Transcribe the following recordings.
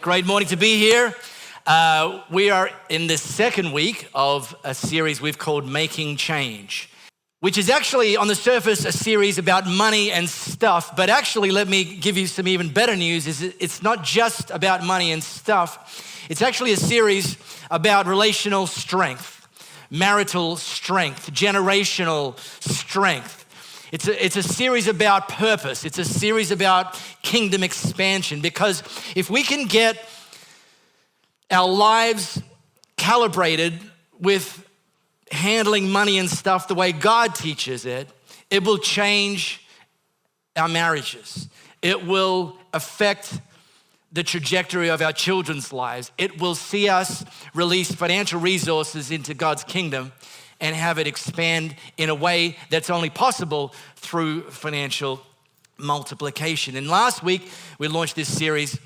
Great morning to be here. We are in the second week of a series we've called Making Change, which is actually on the surface a series about money and stuff, but actually let me give you some even better news, is it's not just about money and stuff. It's actually a series about relational strength, marital strength, generational strength. It's a series about purpose. It's a series about kingdom expansion, because if we can get our lives calibrated with handling money and stuff the way God teaches it, it will change our marriages. It will affect the trajectory of our children's lives. It will see us release financial resources into God's kingdom and have it expand in a way that's only possible through financial multiplication. And last week, we launched this series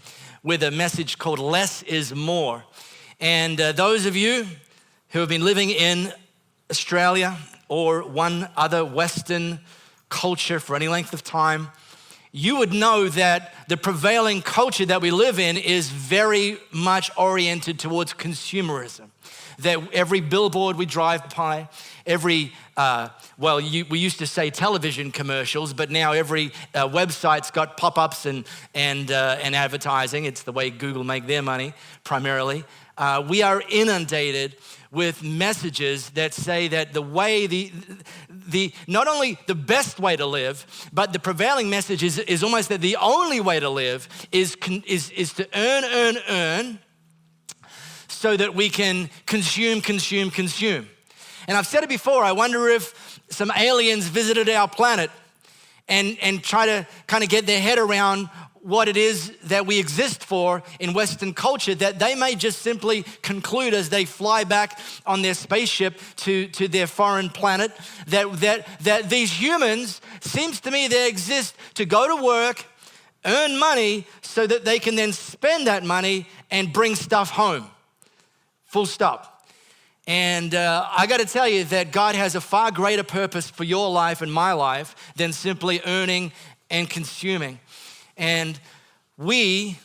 with a message called Less is More. And those of you who have been living in Australia or one other Western culture for any length of time, you would know that the prevailing culture that we live in is very much oriented towards consumerism. That every billboard we drive by, we used to say television commercials, but now every website's got pop-ups and advertising. It's the way Google make their money, primarily. We are inundated with messages that say that the way, not only the best way to live, but the prevailing message is almost that the only way to live is to earn, so that we can consume. And I've said it before, I wonder if some aliens visited our planet and try to kind of get their head around what it is that we exist for in Western culture, that they may just simply conclude as they fly back on their spaceship to their foreign planet, that these humans, seems to me, they exist to go to work, earn money, so that they can then spend that money and bring stuff home. Full stop. And I got to tell you that God has a far greater purpose for your life and my life than simply earning and consuming. And we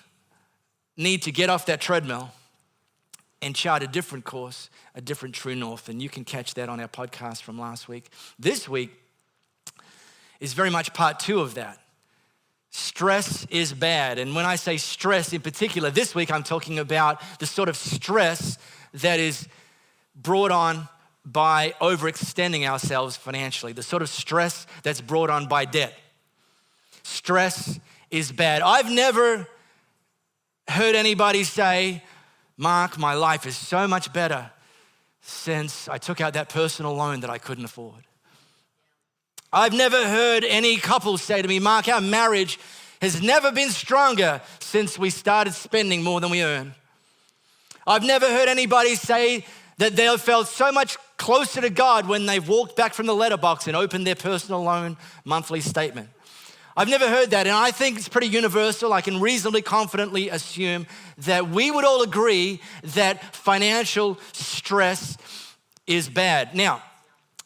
need to get off that treadmill and chart a different course, a different true north. And you can catch that on our podcast from last week. This week is very much part 2 of that. Stress is bad. And when I say stress in particular, this week I'm talking about the sort of stress that is brought on by overextending ourselves financially, the sort of stress that's brought on by debt. Stress is bad. I've never heard anybody say, Mark, my life is so much better since I took out that personal loan that I couldn't afford. I've never heard any couple say to me, Mark, our marriage has never been stronger since we started spending more than we earn. I've never heard anybody say that they have felt so much closer to God when they've walked back from the letterbox and opened their personal loan monthly statement. I've never heard that, and I think it's pretty universal. I can reasonably confidently assume that we would all agree that financial stress is bad. Now,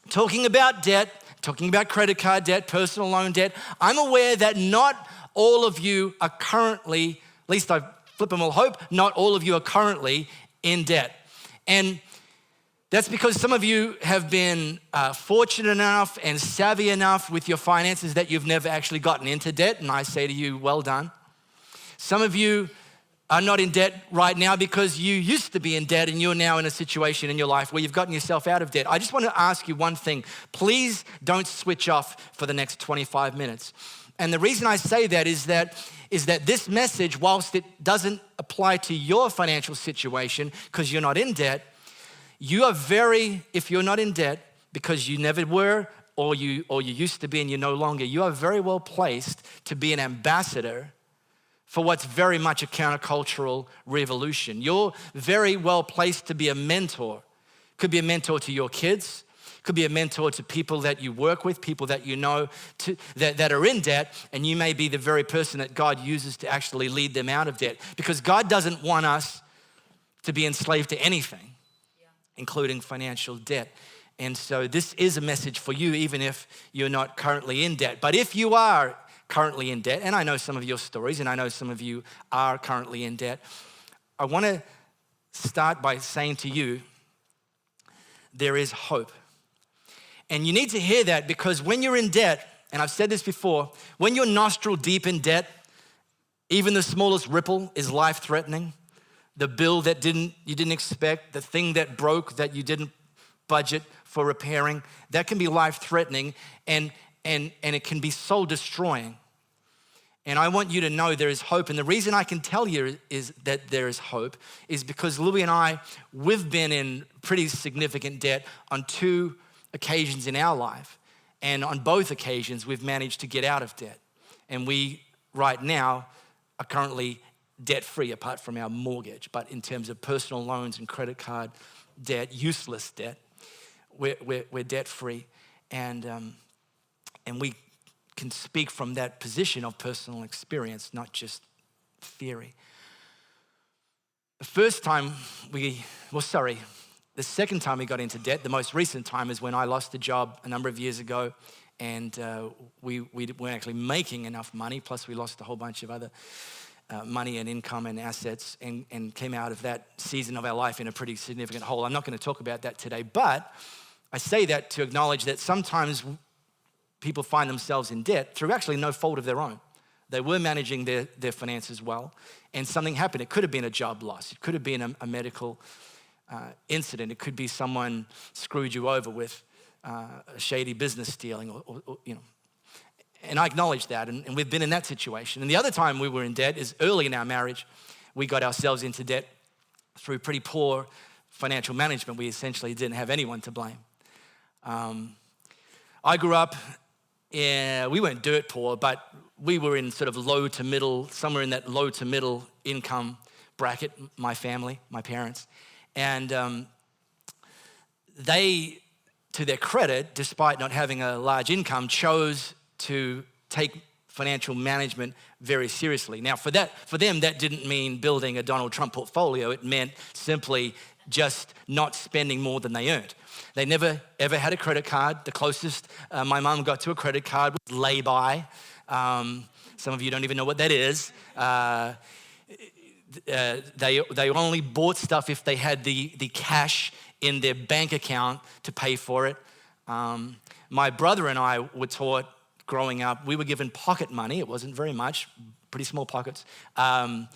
talking about debt, talking about credit card debt, personal loan debt, I'm aware that not all of you are currently, at least I flip them all hope, not all of you are currently in debt. And that's because some of you have been fortunate enough and savvy enough with your finances that you've never actually gotten into debt, and I say to you, well done. Some of you are not in debt right now because you used to be in debt and you're now in a situation in your life where you've gotten yourself out of debt. I just want to ask you one thing. Please don't switch off for the next 25 minutes. And the reason I say that is that this message, whilst it doesn't apply to your financial situation because you're not in debt, if you're not in debt because you never were or you used to be and you're no longer, you are very well placed to be an ambassador for what's very much a countercultural revolution. You're very well placed to be a mentor. Could be a mentor to your kids, could be a mentor to people that you work with, people that you know that are in debt, and you may be the very person that God uses to actually lead them out of debt. Because God doesn't want us to be enslaved to anything, including financial debt. And so this is a message for you, even if you're not currently in debt. But if you are currently in debt, and I know some of your stories, and I know some of you are currently in debt, I want to start by saying to you, there is hope. And you need to hear that because when you're in debt, and I've said this before, when you're nostril deep in debt, even the smallest ripple is life-threatening. The bill that you didn't expect, the thing that broke that you didn't budget for repairing, that can be life-threatening and it can be soul-destroying. And I want you to know there is hope. And the reason I can tell you is that there is hope is because Louie and I, we've been in pretty significant debt on 2 occasions in our life. And on both occasions, we've managed to get out of debt. And we, right now, are currently debt-free apart from our mortgage. But in terms of personal loans and credit card debt, useless debt, we're debt-free. And we can speak from that position of personal experience, not just theory. The second time we got into debt, the most recent time is when I lost a job a number of years ago, and we weren't actually making enough money, plus we lost a whole bunch of other money and income and assets and came out of that season of our life in a pretty significant hole. I'm not going to talk about that today, but I say that to acknowledge that sometimes people find themselves in debt through actually no fault of their own. They were managing their finances well, and something happened. It could have been a job loss. It could have been a medical incident. It could be someone screwed you over with a shady business dealing, or you know. And I acknowledge that, and we've been in that situation. And the other time we were in debt is early in our marriage. We got ourselves into debt through pretty poor financial management. We essentially didn't have anyone to blame. I grew up, we weren't dirt poor, but we were in sort of low to middle, somewhere in that low to middle income bracket, my family, my parents. And they, to their credit, despite not having a large income, chose to take financial management very seriously. Now, for them, that didn't mean building a Donald Trump portfolio. It meant simply just not spending more than they earned. They never, ever had a credit card. The closest my mum got to a credit card was lay-by. Some of you don't even know what that is. They only bought stuff if they had the cash in their bank account to pay for it. My brother and I were taught growing up, we were given pocket money. It wasn't very much, pretty small pockets. And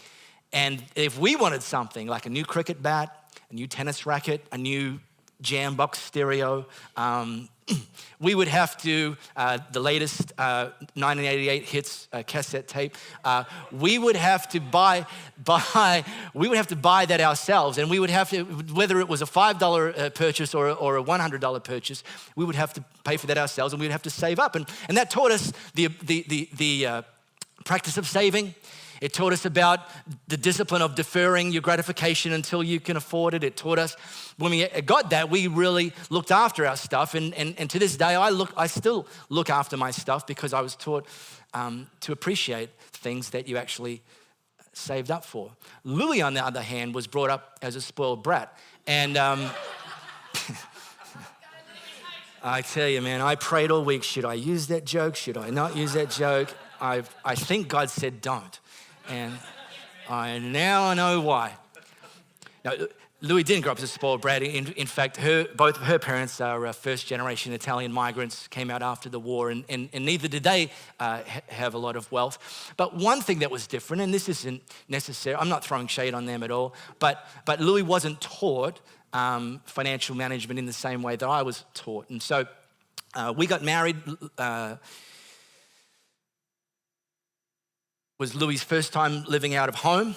if we wanted something like a new cricket bat, a new tennis racket, a new Jambox stereo, we would have to, the latest 1988 hits cassette tape, we would have to buy that ourselves, and we would have to, whether it was a $5 purchase or a $100 purchase, we would have to pay for that ourselves, and we'd have to save up, and that taught us the practice of saving. It taught us about the discipline of deferring your gratification until you can afford it. It taught us when we got that, we really looked after our stuff. And to this day, I still look after my stuff because I was taught to appreciate things that you actually saved up for. Louie, on the other hand, was brought up as a spoiled brat. And I tell you, man, I prayed all week. Should I use that joke? Should I not use that joke? I think God said don't. And now I know why. Now, Louie didn't grow up as a spoiled brat. In fact, both of her parents are first-generation Italian migrants, came out after the war, and neither did they have a lot of wealth. But one thing that was different, and this isn't necessary, I'm not throwing shade on them at all, but Louie wasn't taught financial management in the same way that I was taught. And so we got married. Was Louie's first time living out of home,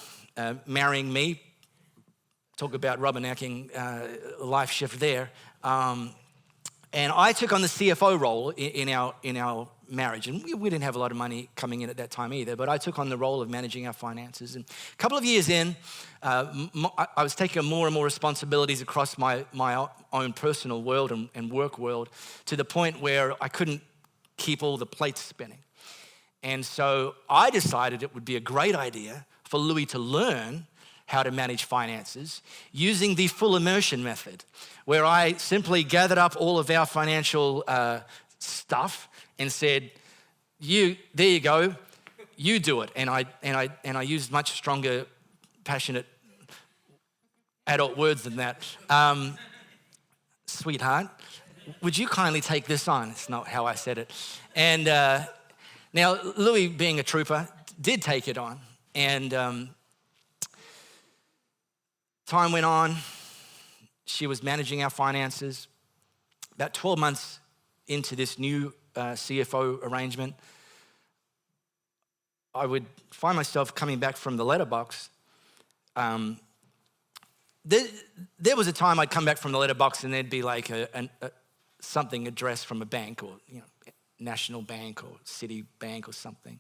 marrying me. Talk about rubbernecking, life shift there. And I took on the CFO role in our marriage. And we didn't have a lot of money coming in at that time either, but I took on the role of managing our finances. And a couple of years in, I was taking on more and more responsibilities across my own personal world and work world to the point where I couldn't keep all the plates spinning. And so I decided it would be a great idea for Louie to learn how to manage finances using the full immersion method, where I simply gathered up all of our financial stuff and said, there you go, you do it. And I used much stronger, passionate adult words than that. Sweetheart, would you kindly take this on? It's not how I said it. And now Louis, being a trooper, did take it on. And time went on. She was managing our finances. About 12 months into this new CFO arrangement, I would find myself coming back from the letterbox. There was a time I'd come back from the letterbox and there'd be like something addressed from a bank or National Bank or City Bank or something.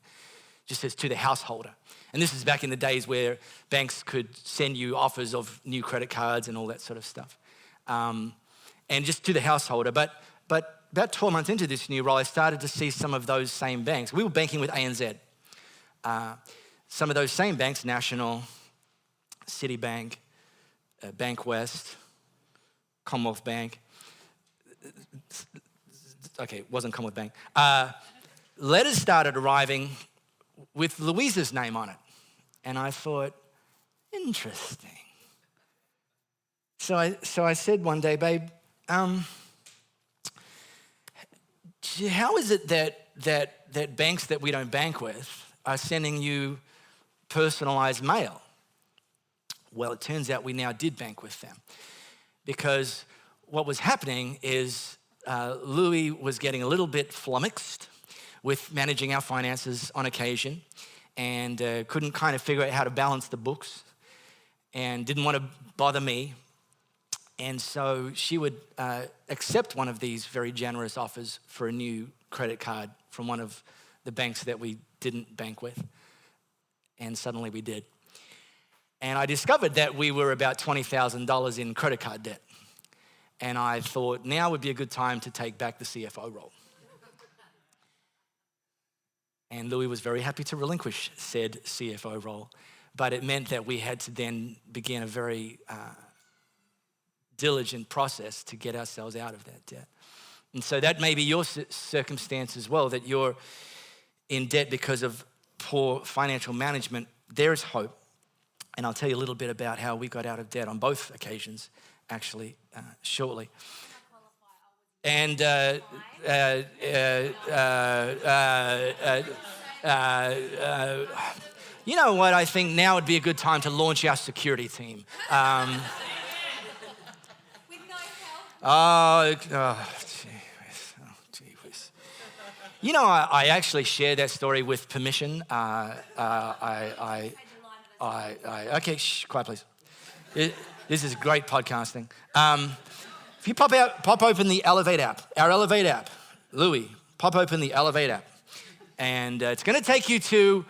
Just says to the householder. And this is back in the days where banks could send you offers of new credit cards and all that sort of stuff. And just to the householder. But about 12 months into this new role, I started to see some of those same banks. We were banking with ANZ. Some of those same banks, National, Citibank, Bank West, Commonwealth Bank. Okay, it wasn't Commonwealth Bank. Letters started arriving with Louisa's name on it. And I thought, interesting. So I said one day, babe, how is it that banks that we don't bank with are sending you personalized mail? Well, it turns out we now did bank with them, because what was happening is Louis was getting a little bit flummoxed with managing our finances on occasion, and couldn't kind of figure out how to balance the books, and didn't want to bother me. And so she would accept one of these very generous offers for a new credit card from one of the banks that we didn't bank with. And suddenly we did. And I discovered that we were about $20,000 in credit card debt. And I thought now would be a good time to take back the CFO role. And Louis was very happy to relinquish said CFO role. But it meant that we had to then begin a very diligent process to get ourselves out of that debt. And so that may be your circumstance as well, that you're in debt because of poor financial management. There is hope. And I'll tell you a little bit about how we got out of debt on both occasions, actually, shortly. And you know what? I think now would be a good time to launch our security team. Oh, gee whiz. You know, I actually shared that story with permission. Okay, shh, quiet please. This is great podcasting. If you pop open the Elevate app, our Elevate app, Louis, pop open the Elevate app. And it's gonna take you to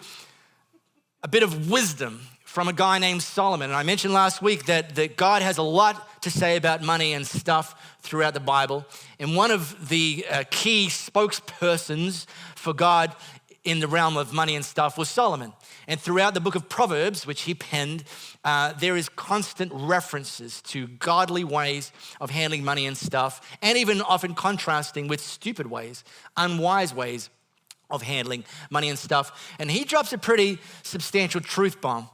a bit of wisdom from a guy named Solomon. And I mentioned last week that God has a lot to say about money and stuff throughout the Bible. And one of the key spokespersons for God in the realm of money and stuff was Solomon. And throughout the book of Proverbs, which he penned, there is constant references to godly ways of handling money and stuff, and even often contrasting with stupid ways, unwise ways of handling money and stuff. And he drops a pretty substantial truth bomb.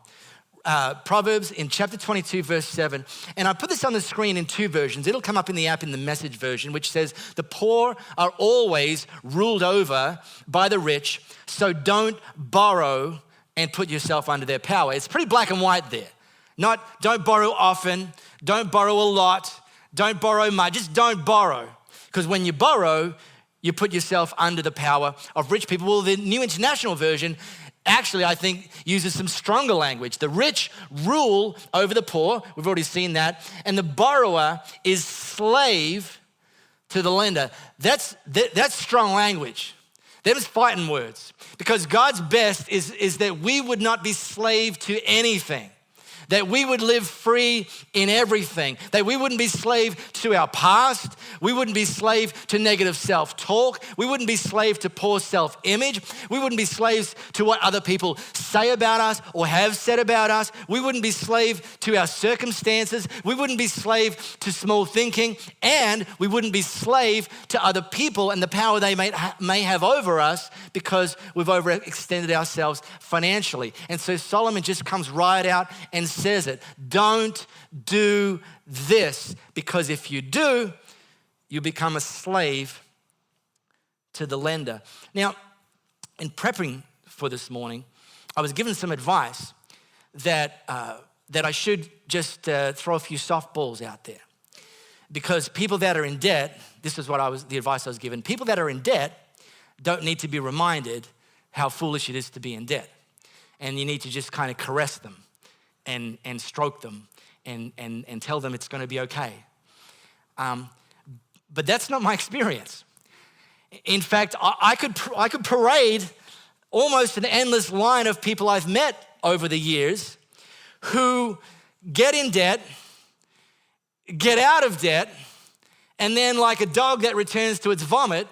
Proverbs in chapter 22, verse 7. And I put this on the screen in two versions. It'll come up in the app in the Message version, which says, the poor are always ruled over by the rich, so don't borrow and put yourself under their power. It's pretty black and white there. Not don't borrow often, don't borrow a lot, don't borrow much, just don't borrow. Because when you borrow, you put yourself under the power of rich people. Well, the New International Version actually, I think, uses some stronger language. The rich rule over the poor. We've already seen that. And the borrower is slave to the lender. That's strong language. Them's fighting words. Because God's best is that we would not be slave to anything. That we would live free in everything. That we wouldn't be slave to our past. We wouldn't be slave to negative self-talk. We wouldn't be slave to poor self-image. We wouldn't be slaves to what other people say about us or have said about us. We wouldn't be slave to our circumstances. We wouldn't be slave to small thinking. And we wouldn't be slave to other people and the power they may have over us because we've overextended ourselves financially. And so Solomon just comes right out and says it. Don't do this, because if you do, you become a slave to the lender. Now, in prepping for this morning, I was given some advice that I should just throw a few softballs out there. Because people that are in debt, this is the advice I was given, people that are in debt don't need to be reminded how foolish it is to be in debt. And you need to just kind of caress them and stroke them and tell them it's going to be okay. But that's not my experience. In fact, I could parade almost an endless line of people I've met over the years who get in debt, get out of debt, and then like a dog that returns to its vomit,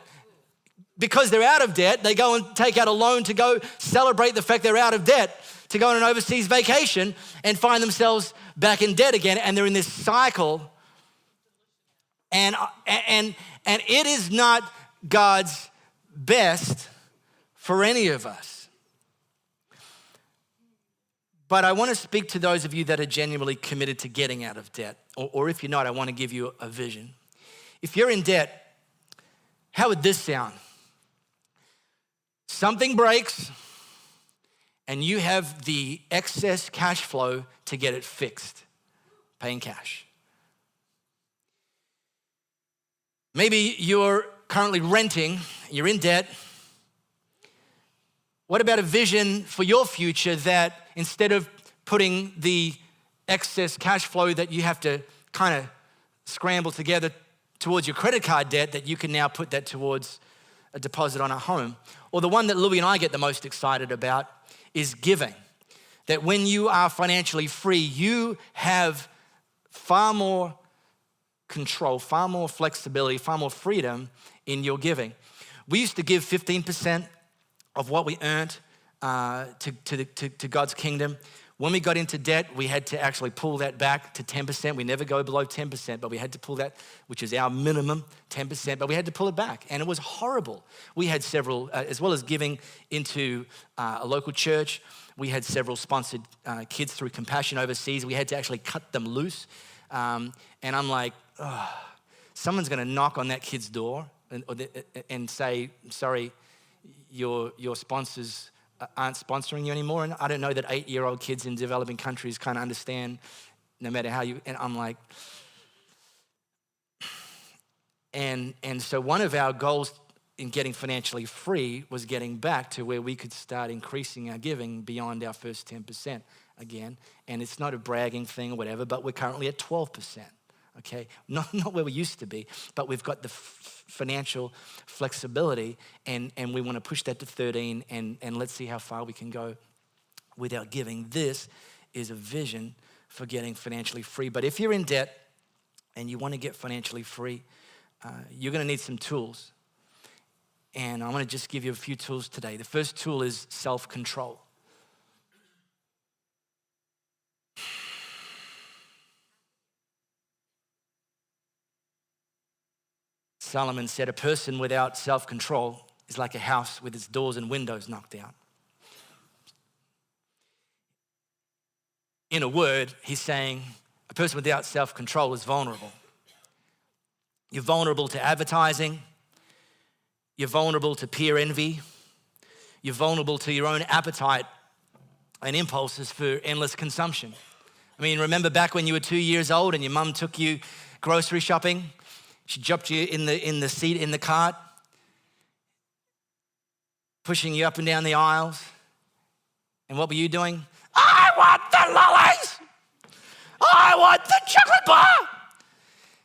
because they're out of debt, they go and take out a loan to go celebrate the fact they're out of debt, to go on an overseas vacation and find themselves back in debt again, and they're in this cycle. And it is not God's best for any of us. But I want to speak to those of you that are genuinely committed to getting out of debt. Or if you're not, I want to give you a vision. If you're in debt, how would this sound? Something breaks and you have the excess cash flow to get it fixed, paying cash. Maybe you're currently renting, you're in debt. What about a vision for your future that instead of putting the excess cash flow that you have to kind of scramble together towards your credit card debt, that you can now put that towards a deposit on a home? Or the one that Louie and I get the most excited about is giving. That when you are financially free, you have far more control, far more flexibility, far more freedom in your giving. We used to give 15% of what we earned to God's kingdom. When we got into debt, we had to actually pull that back to 10%. We never go below 10%, but we had to pull that, which is our minimum, 10%, but we had to pull it back, and it was horrible. We had several, as well as giving into a local church, we had several sponsored kids through Compassion overseas. We had to actually cut them loose, and I'm like, someone's gonna knock on that kid's door and say, sorry, your sponsors aren't sponsoring you anymore. And I don't know that 8-year-old kids in developing countries kind of understand no matter how you, and I'm like, and so one of our goals in getting financially free was getting back to where we could start increasing our giving beyond our first 10% again. And it's not a bragging thing or whatever, but we're currently at 12%. Okay, not where we used to be, but we've got the financial flexibility, and we want to push that to 13, and let's see how far we can go with our giving. This is a vision for getting financially free. But if you're in debt and you want to get financially free, you're going to need some tools. And I want to just give you a few tools today. The first tool is self-control. Solomon said, a person without self-control is like a house with its doors and windows knocked out. In a word, he's saying a person without self-control is vulnerable. You're vulnerable to advertising. You're vulnerable to peer envy. You're vulnerable to your own appetite and impulses for endless consumption. I mean, remember back when you were 2 years old and your mum took you grocery shopping? She dropped you in the seat in the cart, pushing you up and down the aisles. And what were you doing? I want the lollies! I want the chocolate bar!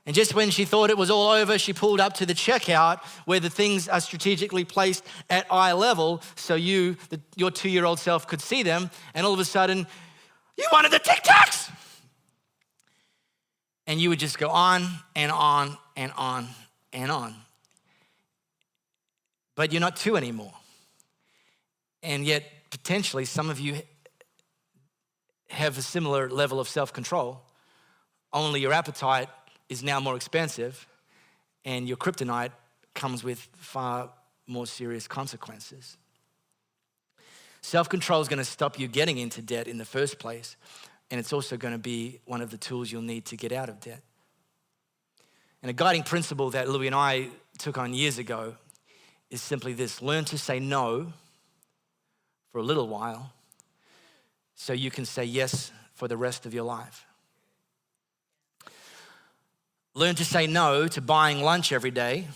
And just when she thought it was all over, she pulled up to the checkout where the things are strategically placed at eye level so your 2-year-old self could see them. And all of a sudden, you wanted the Tic Tacs! And you would just go on and on and on and on. But you're not 2 anymore. And yet, potentially, some of you have a similar level of self-control, only your appetite is now more expensive, and your kryptonite comes with far more serious consequences. Self-control is going to stop you getting into debt in the first place. And it's also going to be one of the tools you'll need to get out of debt. And a guiding principle that Louis and I took on years ago is simply this: learn to say no for a little while so you can say yes for the rest of your life. Learn to say no to buying lunch every day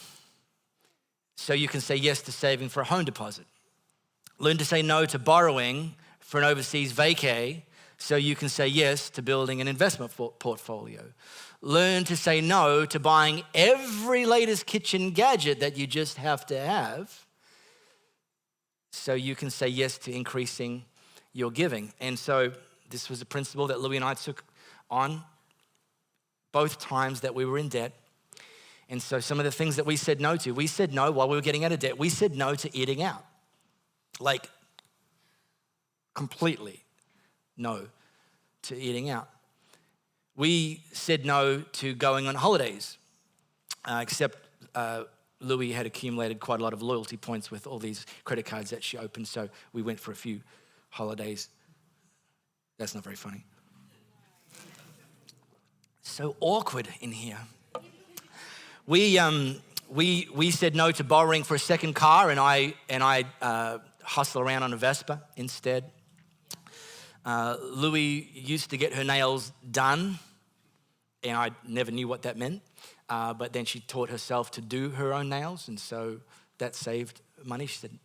so you can say yes to saving for a home deposit. Learn to say no to borrowing for an overseas vacay so you can say yes to building an investment portfolio. Learn to say no to buying every latest kitchen gadget that you just have to have so you can say yes to increasing your giving. And so this was a principle that Louis and I took on both times that we were in debt. And so some of the things that we said no to, we said no while we were getting out of debt. We said no to eating out. Like, completely no to eating out. We said no to going on holidays, except Louis had accumulated quite a lot of loyalty points with all these credit cards that she opened, so we went for a few holidays. That's not very funny. So awkward in here. We said no to borrowing for a second car, and I hustle around on a Vespa instead. Louis used to get her nails done, and I never knew what that meant. But then she taught herself to do her own nails, and so that saved money. She said,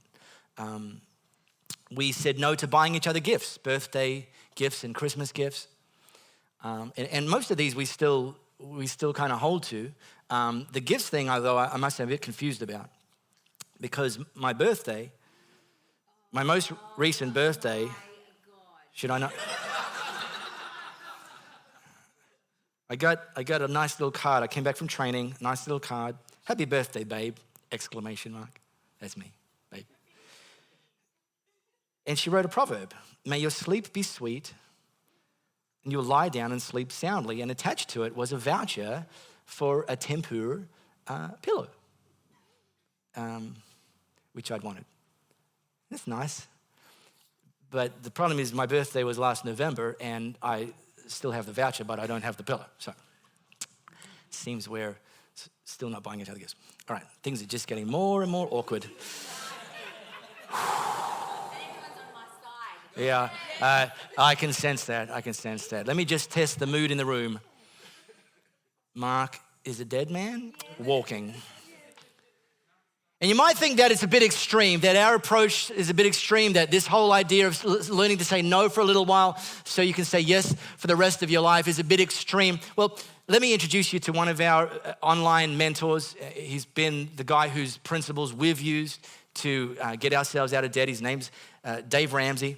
we said no to buying each other gifts, birthday gifts and Christmas gifts. And most of these we still kind of hold to. The gifts thing, although I must say I'm a bit confused about, because my most recent birthday, should I not? I got a nice little card. I came back from training, nice little card. Happy birthday, babe, exclamation mark. That's me, babe. And she wrote a proverb: may your sleep be sweet and you'll lie down and sleep soundly. And attached to it was a voucher for a Tempur pillow, which I'd wanted. That's nice. But the problem is my birthday was last November and I still have the voucher, but I don't have the pillow. So it seems we're still not buying each other gifts. All right, things are just getting more and more awkward. Yeah, I can sense that. Let me just test the mood in the room. Mark is a dead man walking. And you might think that it's a bit extreme, that our approach is a bit extreme, that this whole idea of learning to say no for a little while so you can say yes for the rest of your life is a bit extreme. Well, let me introduce you to one of our online mentors. He's been the guy whose principles we've used to get ourselves out of debt. His name's Dave Ramsey.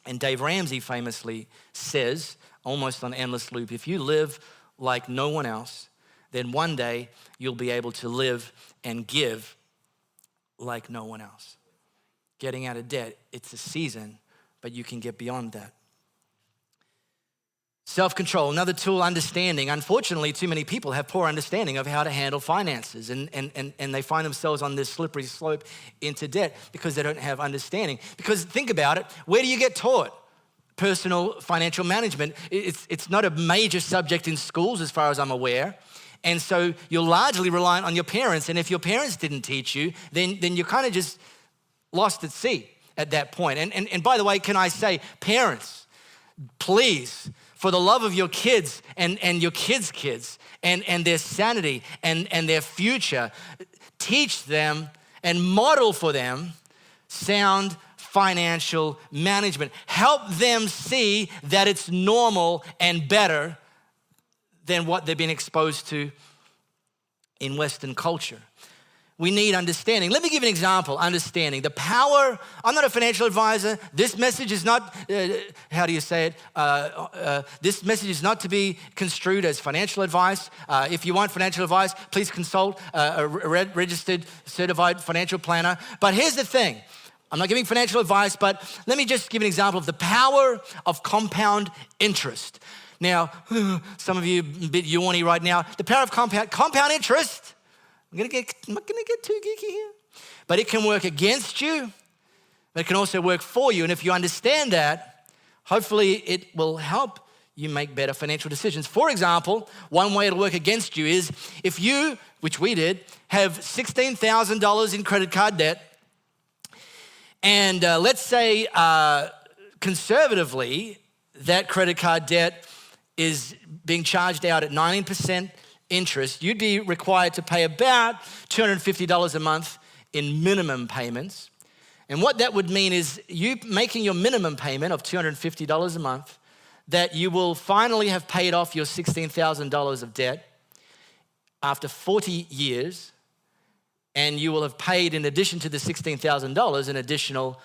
And Dave Ramsey famously says, almost on endless loop, if you live like no one else, then one day you'll be able to live and give like no one else. Getting out of debt, it's a season, but you can get beyond that. Self-control, another tool, understanding. Unfortunately, too many people have poor understanding of how to handle finances, and they find themselves on this slippery slope into debt because they don't have understanding. Because think about it, where do you get taught personal financial management? It's not a major subject in schools as far as I'm aware. And so you're largely reliant on your parents. And if your parents didn't teach you, then you're kind of just lost at sea at that point. And by the way, can I say, parents, please, for the love of your kids and your kids' kids and their sanity and their future, teach them and model for them sound financial management. Help them see that it's normal and better than what they've been exposed to in Western culture. We need understanding. Let me give you an example, understanding. The power, I'm not a financial advisor. This message is not, this message is not to be construed as financial advice. If you want financial advice, please consult a registered, certified financial planner. But here's the thing. I'm not giving financial advice, but let me just give an example of the power of compound interest. Now, some of you a bit yawny right now. The power of compound interest. I'm not gonna get too geeky here, but it can work against you, but it can also work for you. And if you understand that, hopefully it will help you make better financial decisions. For example, one way it'll work against you is if you, which we did, have $16,000 in credit card debt, and let's say conservatively that credit card debt is being charged out at 19% interest, you'd be required to pay about $250 a month in minimum payments. And what that would mean is you making your minimum payment of $250 a month, that you will finally have paid off your $16,000 of debt after 40 years, and you will have paid, in addition to the $16,000, an additional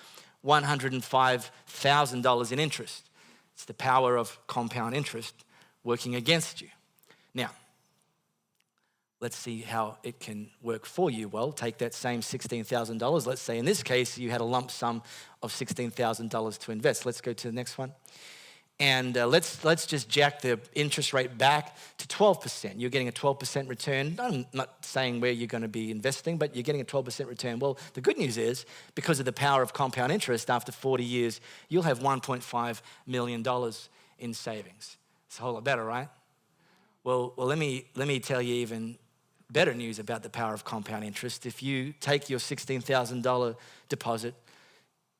$105,000 in interest. It's the power of compound interest working against you. Now, let's see how it can work for you. Well, take that same $16,000. Let's say in this case, you had a lump sum of $16,000 to invest. Let's go to the next one. And let's just jack the interest rate back to 12%. You're getting a 12% return. I'm not saying where you're going to be investing, but you're getting a 12% return. Well, the good news is, because of the power of compound interest, after 40 years, you'll have $1.5 million in savings. It's a whole lot better, right? Well, let me tell you even better news about the power of compound interest. If you take your $16,000 deposit,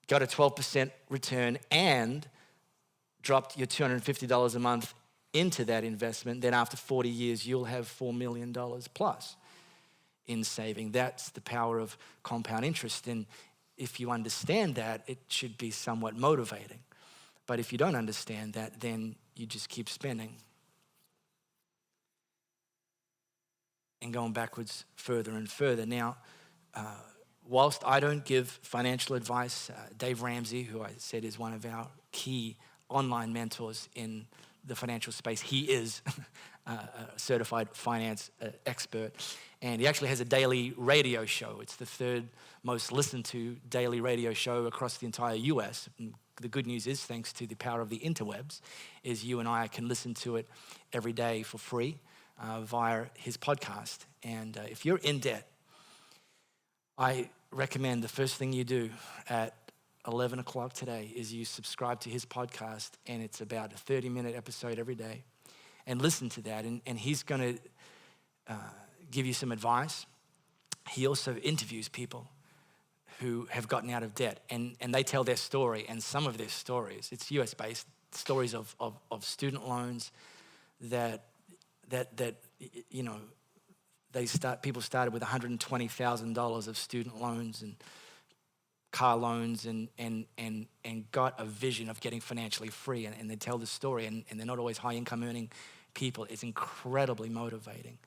got a 12% return, and dropped your $250 a month into that investment, then after 40 years, you'll have $4 million plus in saving. That's the power of compound interest. And if you understand that, it should be somewhat motivating. But if you don't understand that, then you just keep spending and going backwards further and further. Now, whilst I don't give financial advice, Dave Ramsey, who I said is one of our key online mentors in the financial space, he is a certified finance expert, and he actually has a daily radio show. It's the third most listened to daily radio show across the entire US. And the good news is, thanks to the power of the interwebs, is you and I can listen to it every day for free via his podcast. And if you're in debt, I recommend the first thing you do at 11 o'clock today is you subscribe to his podcast, and it's about a 30-minute episode every day, and listen to that. And he's going to give you some advice. He also interviews people who have gotten out of debt, and they tell their story, and some of their stories, it's US-based, stories of student loans that you know, people started with $120,000 of student loans and car loans and got a vision of getting financially free, and they tell the story, and they're not always high income earning people. It's incredibly motivating.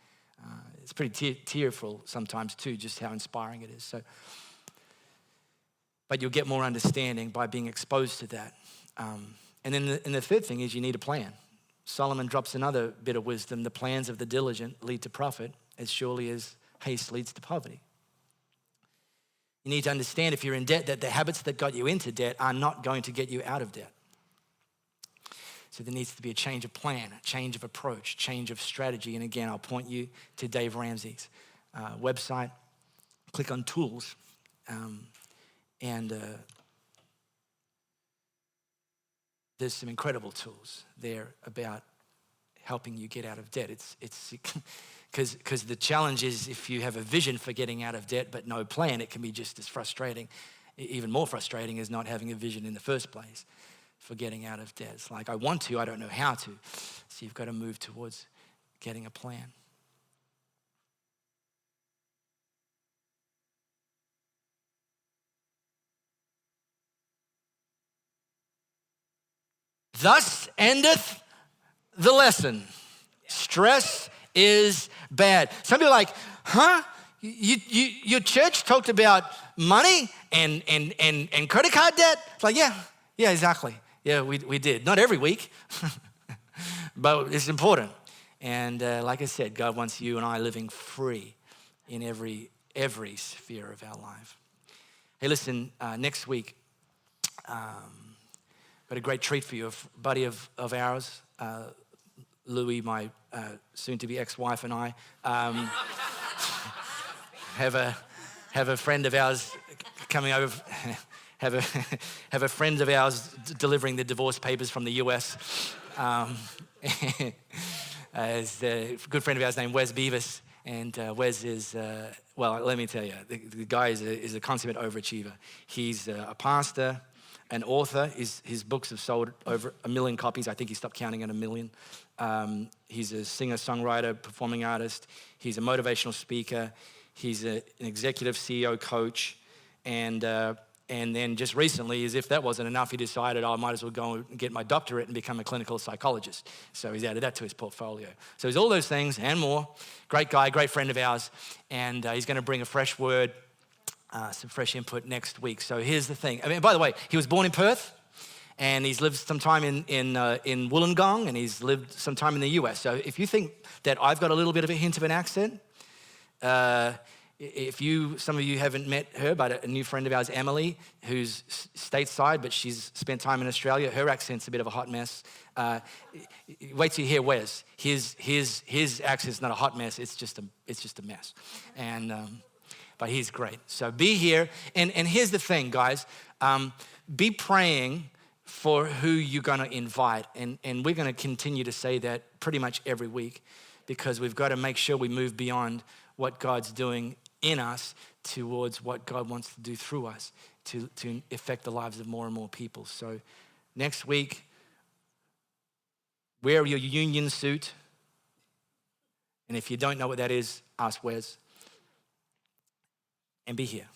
It's pretty tearful sometimes too, just how inspiring it is. So, but you'll get more understanding by being exposed to that. And then the third thing is you need a plan. Solomon drops another bit of wisdom: the plans of the diligent lead to profit as surely as haste leads to poverty. You need to understand, if you're in debt, that the habits that got you into debt are not going to get you out of debt. So there needs to be a change of plan, a change of approach, change of strategy. And again, I'll point you to Dave Ramsey's website. Click on tools, and there's some incredible tools there about helping you get out of debt. It's because the challenge is, if you have a vision for getting out of debt but no plan, it can be just as frustrating. Even more frustrating is not having a vision in the first place for getting out of debt. It's like, I want to, I don't know how to. So you've got to move towards getting a plan. Thus endeth the lesson. Stress is bad. Some people are like, huh? Your church talked about money and credit card debt? It's like, yeah, exactly. Yeah, we did. Not every week, but it's important. And like I said, God wants you and I living free in every sphere of our life. Hey, listen, next week, got a great treat for you. A buddy of ours, Louie, my soon-to-be ex-wife, and I have a friend of ours coming over. Have a friend of ours delivering the divorce papers from the US. As a good friend of ours named Wes Beavis. And Wes is, well, let me tell you, the guy is a consummate overachiever. He's a pastor, an author. His books have sold over 1 million copies. I think he stopped counting at 1 million. He's a singer-songwriter, performing artist. He's a motivational speaker. He's an executive CEO coach. And then just recently, as if that wasn't enough, he decided I might as well go and get my doctorate and become a clinical psychologist. So he's added that to his portfolio. So he's all those things and more. Great guy, great friend of ours. And he's going to bring a fresh word, some fresh input next week. So here's the thing. I mean, by the way, he was born in Perth. And he's lived some time in Wollongong, and he's lived some time in the US. So if you think that I've got a little bit of a hint of an accent, some of you haven't met her, but a new friend of ours, Emily, who's stateside, but she's spent time in Australia. Her accent's a bit of a hot mess. Wait till you hear Wes. His accent's not a hot mess. It's just a mess. And but he's great. So be here. And here's the thing, guys. Be praying for who you're going to invite. And we're going to continue to say that pretty much every week, because we've got to make sure we move beyond what God's doing in us towards what God wants to do through us to affect the lives of more and more people. So next week, wear your union suit. And if you don't know what that is, ask Wes. And be here.